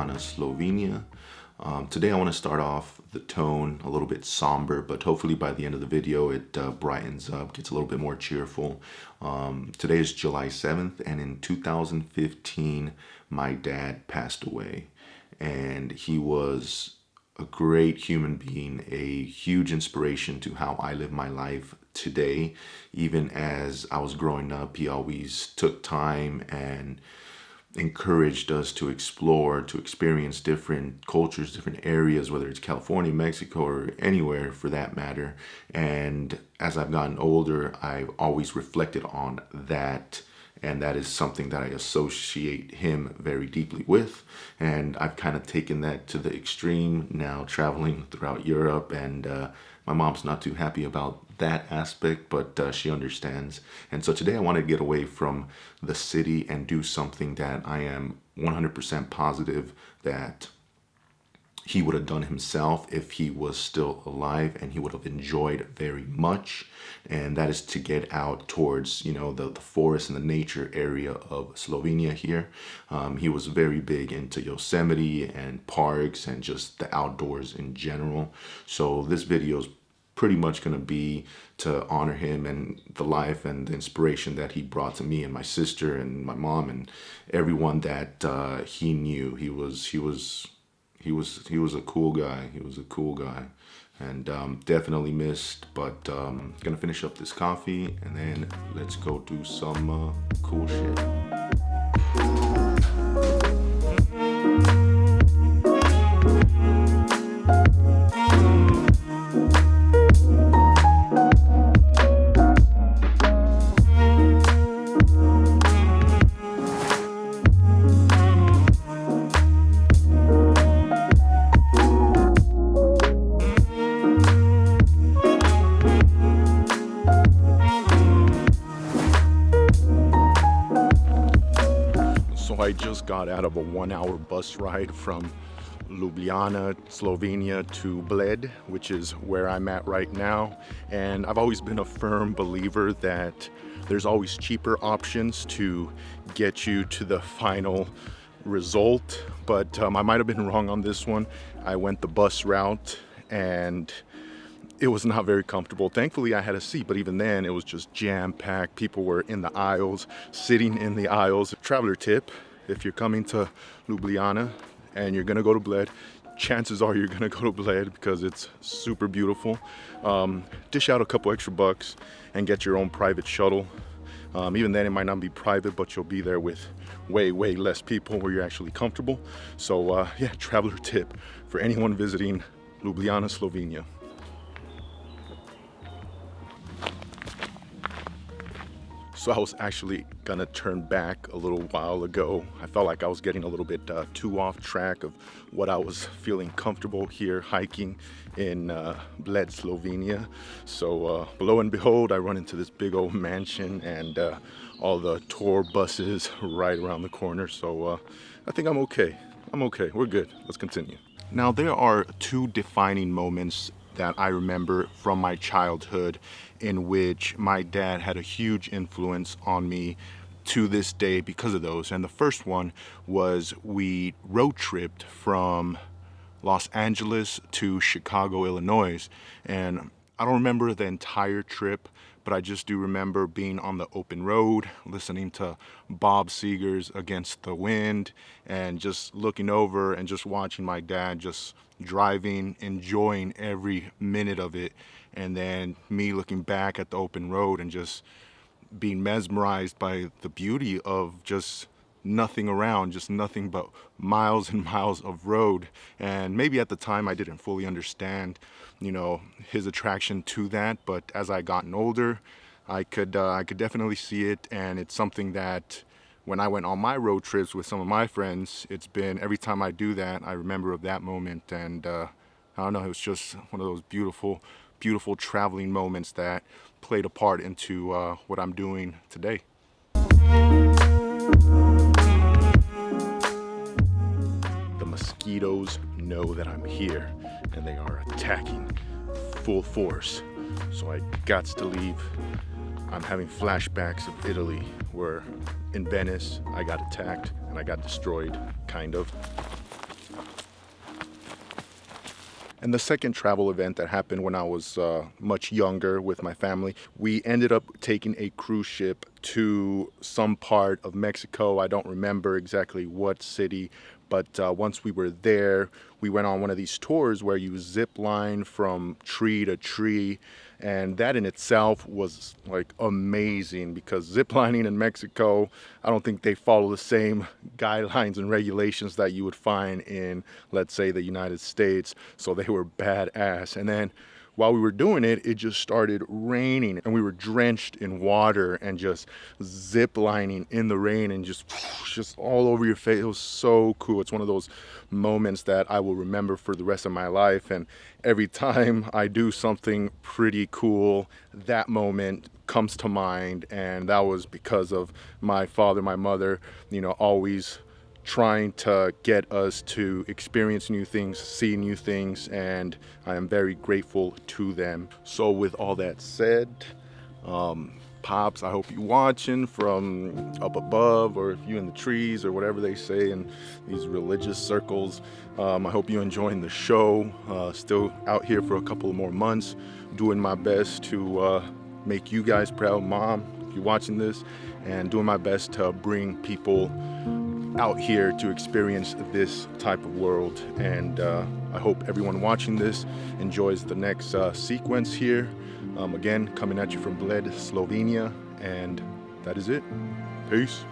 Ljubljana, Slovenia. Today I want to start off the tone a little bit somber, but hopefully by the end of the video it brightens up, gets a little bit more cheerful. Today is July 7th, and in 2015 my dad passed away, and he was a great human being, a huge inspiration to how I live my life today. Even as I was growing up, he always took time and encouraged us to explore, to experience different cultures, different areas, whether it's California, Mexico, or anywhere for that matter. And as I've gotten older, I've always reflected on that. And that is something that I associate him very deeply with. And I've kind of taken that to the extreme now, traveling throughout Europe. And my mom's not too happy about that aspect, but she understands. And so today I want to get away from the city and do something that I am 100% positive that he would have done himself if he was still alive, and he would have enjoyed very much. And that is to get out towards, the forest and the nature area of Slovenia here. He was very big into Yosemite and parks and just the outdoors in general. So this video is pretty much going to be to honor him and the life and the inspiration that he brought to me and my sister and my mom and everyone that he knew. He was a cool guy. He was a cool guy, and definitely missed. But gonna finish up this coffee, and then let's go do some cool shit. I just got out of a 1-hour bus ride from Ljubljana, Slovenia to Bled, which is where I'm at right now. And I've always been a firm believer that there's always cheaper options to get you to the final result. But I might have been wrong on this one. I went the bus route and it was not very comfortable. Thankfully, I had a seat, but even then, it was just jam-packed. People were in the aisles, sitting in the aisles. Traveler tip: if you're coming to Ljubljana and you're gonna go to Bled, chances are you're gonna go to Bled because it's super beautiful. Dish out a couple extra bucks and get your own private shuttle. Even then, it might not be private, but you'll be there with way less people where you're actually comfortable. So yeah, traveler tip for anyone visiting Ljubljana, Slovenia. So I was actually gonna turn back a little while ago. I felt like I was getting a little bit too off track of what I was feeling comfortable here hiking in Bled, Slovenia. So lo and behold, I run into this big old mansion and all the tour buses right around the corner. So I think I'm okay. We're good. Let's continue. Now, there are two defining moments that I remember from my childhood in which my dad had a huge influence on me to this day because of those. And the first one was we road tripped from Los Angeles to Chicago, Illinois. And I don't remember the entire trip, but I just do remember being on the open road, listening to Bob Seger's Against the Wind, and just looking over and just watching my dad just driving, enjoying every minute of it. And then me looking back at the open road and just being mesmerized by the beauty of just nothing around, just nothing but miles and miles of road. And maybe at the time I didn't fully understand, his attraction to that. But as I gotten older, I could definitely see it. And it's something that when I went on my road trips with some of my friends, it's been every time I do that, I remember of that moment. And I don't know, it was just one of those beautiful traveling moments that played a part into what I'm doing today. The mosquitoes know that I'm here and they are attacking full force. So I got to leave. I'm having flashbacks of Italy where in Venice I got attacked and I got destroyed, kind of. And the second travel event that happened when I was much younger with my family, we ended up taking a cruise ship to some part of Mexico. I don't remember exactly what city, but once we were there, we went on one of these tours where you zip line from tree to tree. And that in itself was like amazing, because zip lining in Mexico, I don't think they follow the same guidelines and regulations that you would find in, let's say, the United States. So they were badass. And then while we were doing it, it just started raining and we were drenched in water and just zip lining in the rain and just all over your face. It was so cool. It's one of those moments that I will remember for the rest of my life. And every time I do something pretty cool, that moment comes to mind. And that was because of my father, my mother, always trying to get us to experience new things, see new things, and I am very grateful to them. So with all that said, Pops, I hope you're watching from up above, or if you're in the trees, or whatever they say in these religious circles. I hope you're enjoying the show. Still out here for a couple of more months, doing my best to make you guys proud, Mom, if you're watching this, and doing my best to bring people out here to experience this type of world. And I hope everyone watching this enjoys the next sequence here. Again, coming at you from Bled, Slovenia, and that is it. Peace.